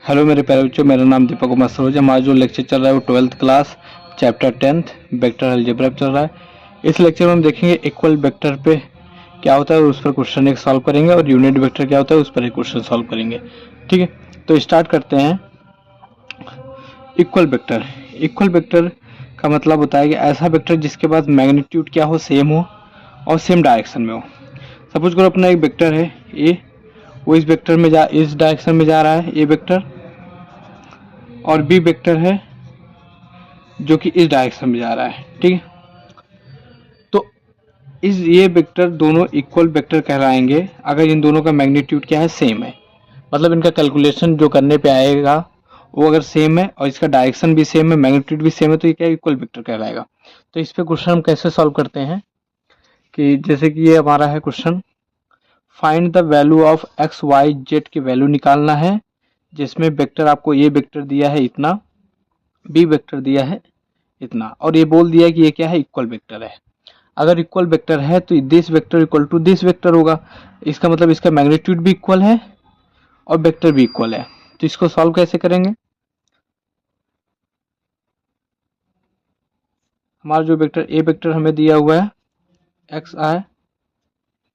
Hello मेरे प्यारे बच्चों, मेरा नाम दीपक कुमार सरोज। हमारा जो लेक्चर चल रहा है वो 12th class chapter 10th vector algebra चल रहा है। इस लेक्चर में हम देखेंगे इक्वल वेक्टर पे क्या होता है और उस पर क्वेश्चन एक सॉल्व करेंगे, और यूनिट वेक्टर क्या होता है उस पर एक क्वेश्चन सॉल्व करेंगे। ठीक है, तो स्टार्ट करते हैं। इक्वल वेक्टर, इक्वल वेक्टर का मतलब होता है कि ऐसा वेक्टर जिसके पास मैग्नीट्यूड क्या हो, सेम हो और सेम डायरेक्शन में हो। सपोज करो अपना एक वेक्टर है ए, वो इस वेक्टर में इस डायरेक्शन में जा रहा है ए वेक्टर, और बी वेक्टर है जो कि इस डायरेक्शन में जा रहा है। ठीक है, तो इस ये वेक्टर दोनों इक्वल वेक्टर कहलाएंगे अगर इन दोनों का मैग्नीट्यूड क्या है, सेम है। मतलब इनका कैलकुलेशन जो करने पे आएगा वो अगर सेम है और इसका डायरेक्शन भी सेम है, मैग्नीट्यूड भी सेम है, तो ये क्या इक्वल वेक्टर कहलाएगा। तो इस पे क्वेश्चन हम कैसे सॉल्व करते हैं कि जैसे कि ये हमारा है question, find the value of x y z की वैल्यू निकालना है, जिसमें वेक्टर आपको ए वेक्टर दिया है इतना, बी वेक्टर दिया है इतना, और ये बोल दिया कि ये क्या है, इक्वल वेक्टर है। अगर इक्वल वेक्टर है तो this vector equal to this vector होगा। इसका मतलब इसका मैग्नीट्यूड भी इक्वल है और वेक्टर भी इक्वल है। तो इसको सॉल्व कैसे करेंगे। हमारा जो वेक्टर ए वेक्टर हमें दिया हुआ है एक्स आई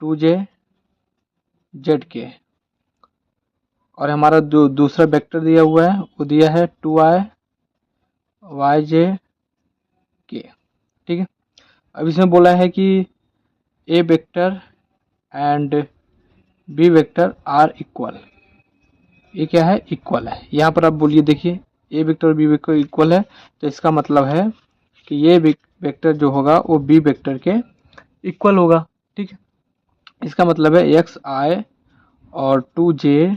2j z k, और हमारा जो दूसरा वेक्टर दिया हुआ है वो दिया है 2i yj k। ठीक है, अब इसमें बोला है कि A vector and B vector are equal. ये क्या है, इक्वल है। यहाँ पर आप बोलिए, देखिए ए वेक्टर और बी वेक्टर इक्वल है, तो इसका मतलब है कि ये वेक्टर जो होगा वो बी वेक्टर के इक्वल होगा। ठीक है, इसका मतलब है एक्स आई और 2j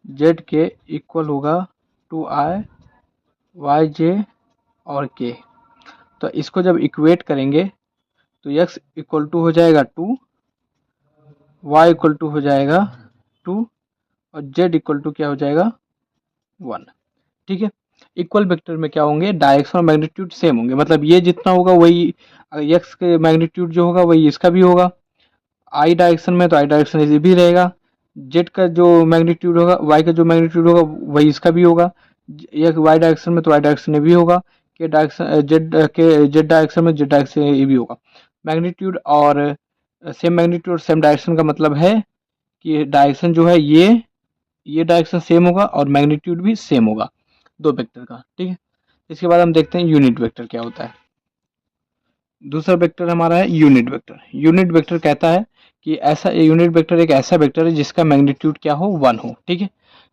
z के इक्वल होगा 2i yj और k। तो इसको जब इक्वेट करेंगे तो x इक्वल टू हो जाएगा 2, y इक्वल टू हो जाएगा 2 और z इक्वल टू क्या हो जाएगा 1। ठीक है, इक्वल वेक्टर में क्या होंगे, डायरेक्शन और मैग्नीट्यूड सेम होंगे। मतलब ये जितना होगा वही x के मैग्नीट्यूड जो होगा वही इसका भी होगा। i डायरेक्शन में तो i डायरेक्शन इसी भी रहेगा। z का जो मैग्नीट्यूड होगा, y का जो मैग्नीट्यूड होगा वही इसका भी होगा। ये y डायरेक्शन में तो y डायरेक्शन में भी होगा, के डायरेक्शन z डायरेक्शन में z डायरेक्शन ये भी होगा। मैग्नीट्यूड और सेम मैग्नीट्यूड और सेम डायरेक्शन का मतलब है कि डायरेक्शन जो है ये डायरेक्शन सेम होगा और मैग्नीट्यूड भी सेम होगा दो वेक्टर का। ठीक है, इसके बाद हम देखते हैं यूनिट वेक्टर क्या होता है। दूसरा वेक्टर हमारा है यूनिट वेक्टर। यूनिट वेक्टर कहता है कि ऐसा यूनिट वेक्टर एक ऐसा वेक्टर है जिसका मैग्नीट्यूड क्या हो, 1 हो। ठीक है,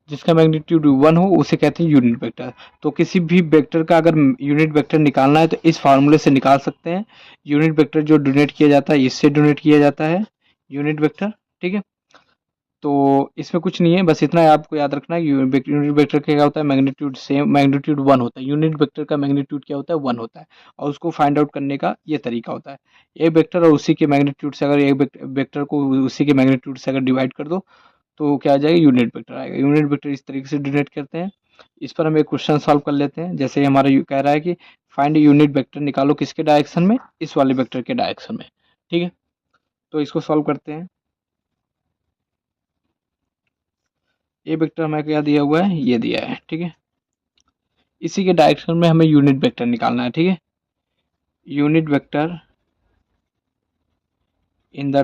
जिसका मैग्नीट्यूड 1 हो उसे कहते हैं यूनिट वेक्टर। तो किसी भी वेक्टर का अगर यूनिट वेक्टर निकालना है तो इस फार्मूले से निकाल सकते हैं। यूनिट वेक्टर जो डोनेट किया जाता है इससे डोनेट किया जाता है यूनिट वेक्टर। ठीक है, तो इसमें कुछ नहीं है, बस इतना आपको याद रखना है कि यूनिट वेक्टर क्या होता है, मैग्नीट्यूड सेम, मैग्नीट्यूड 1 होता है। यूनिट वेक्टर का मैग्नीट्यूड क्या होता है, 1 होता है, और उसको फाइंड आउट करने का ये तरीका होता है। एक वेक्टर और उसी के मैग्नीट्यूड से अगर एक वेक्टर को उसी के मैग्नीट्यूड से अगर डिवाइड कर दो तो क्या आ जाएगा, यूनिट वेक्टर आएगा। यूनिट वेक्टर इस तरीके से डिनोट करते हैं। इस पर हम एक क्वेश्चन सॉल्व कर लेते हैं। जैसे हमारा कह रहा है कि फाइंड यूनिट वेक्टर निकालो किसके डायरेक्शन में, इस वाले वेक्टर के डायरेक्शन में। ठीक है, तो इसको सॉल्व करते हैं। ये वेक्टर हमें क्या दिया हुआ है, ये दिया है। ठीक है, इसी के डायरेक्शन में हमें यूनिट वेक्टर निकालना है। ठीक है, unit vector in the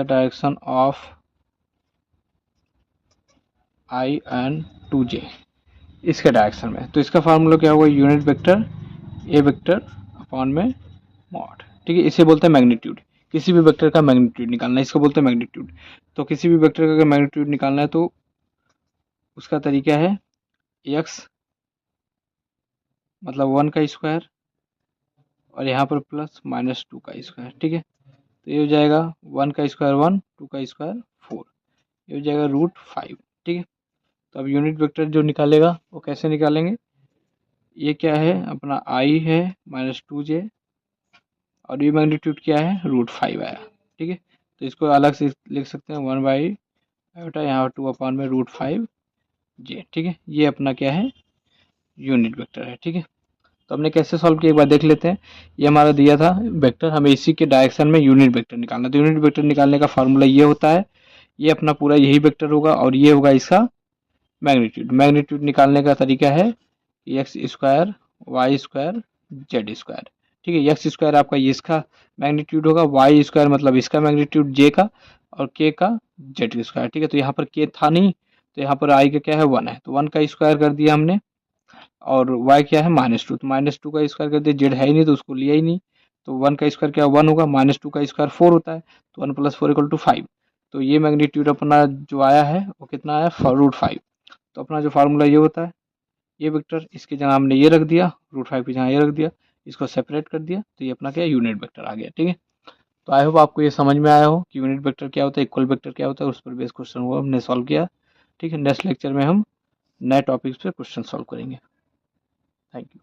direction of i and 2j, इसके डायरेक्शन में। तो इसका फार्मूला क्या होगा, unit vector A vector upon में मॉड। ठीक है, इसे बोलते हैं मैग्नीट्यूड। किसी भी वेक्टर का मैग्नीट्यूड निकालना है इसको बोलते हैं मैग्नीट्यूड। तो किसी भी वेक्टर का अगर मैग्नीट्यूड निकालना है तो उसका तरीका है x मतलब 1 का स्क्वायर और यहाँ पर प्लस -2 का स्क्वायर। ठीक है, तो ये हो जाएगा 1 का स्क्वायर 1, 2 का स्क्वायर 4, ये हो जाएगा √5। ठीक है, तो अब यूनिट वेक्टर जो निकालेगा वो कैसे निकालेंगे, ये क्या है अपना i है -2j और ये मैग्नीट्यूड क्या है, √5 आया। ठीक है, तो इसको अलग से लिख सकते हैं 1/, यहाँ 2/√5j। ठीक है, ये अपना क्या है, यूनिट वेक्टर है। ठीक है, तो हमने कैसे सॉल्व किया एक बार देख लेते हैं। ये हमारा दिया था वेक्टर, हमें इसी के डायरेक्शन में यूनिट वेक्टर निकालना। तो यूनिट वेक्टर निकालने का फार्मूला ये होता है, ये अपना पूरा यही वेक्टर होगा और ये होगा इसका मैग्नीट्यूड। मैग्नीट्यूड निकालने का तरीका है x square y square z square. ठीक है, एक्स स्क्वायर आपका इसका मैग्नीट्यूड होगा, वाई स्क्वायर मतलब इसका मैग्नीट्यूड जे का, और के का जेड स्क्वायर। ठीक है, तो यहाँ पर के था नहीं, तो यहाँ पर आई का क्या है 1 है, तो 1 का स्क्वायर कर दिया हमने, और y क्या है -2, तो -2 का स्क्वायर कर दिया, जेड है ही नहीं तो उसको लिया ही नहीं, तो 1 का स्क्वायर क्या 1 होगा, -2 का स्क्वायर 4 होता है, तो 1 + 4 = 5। तो ये मैग्नीट्यूड अपना जो आया है वो कितना आया √5। तो अपना जो फार्मूला ये होता है, ये वेक्टर इसके जगह हमने ये रख दिया, √5 की जगह ये रख दिया, इसको सेपरेट कर दिया, तो ये अपना क्या यूनिट वेक्टर आ गया। ठीक है, तो आई होप आपको ये समझ में आया हो कि यूनिट वेक्टर क्या होता है, इक्वल वेक्टर क्या होता है, उस पर बेस क्वेश्चन वो हमने सॉल्व किया। ठीक है, नेक्स्ट लेक्चर में हम नए टॉपिक्स पे क्वेश्चन सॉल्व करेंगे। Thank you.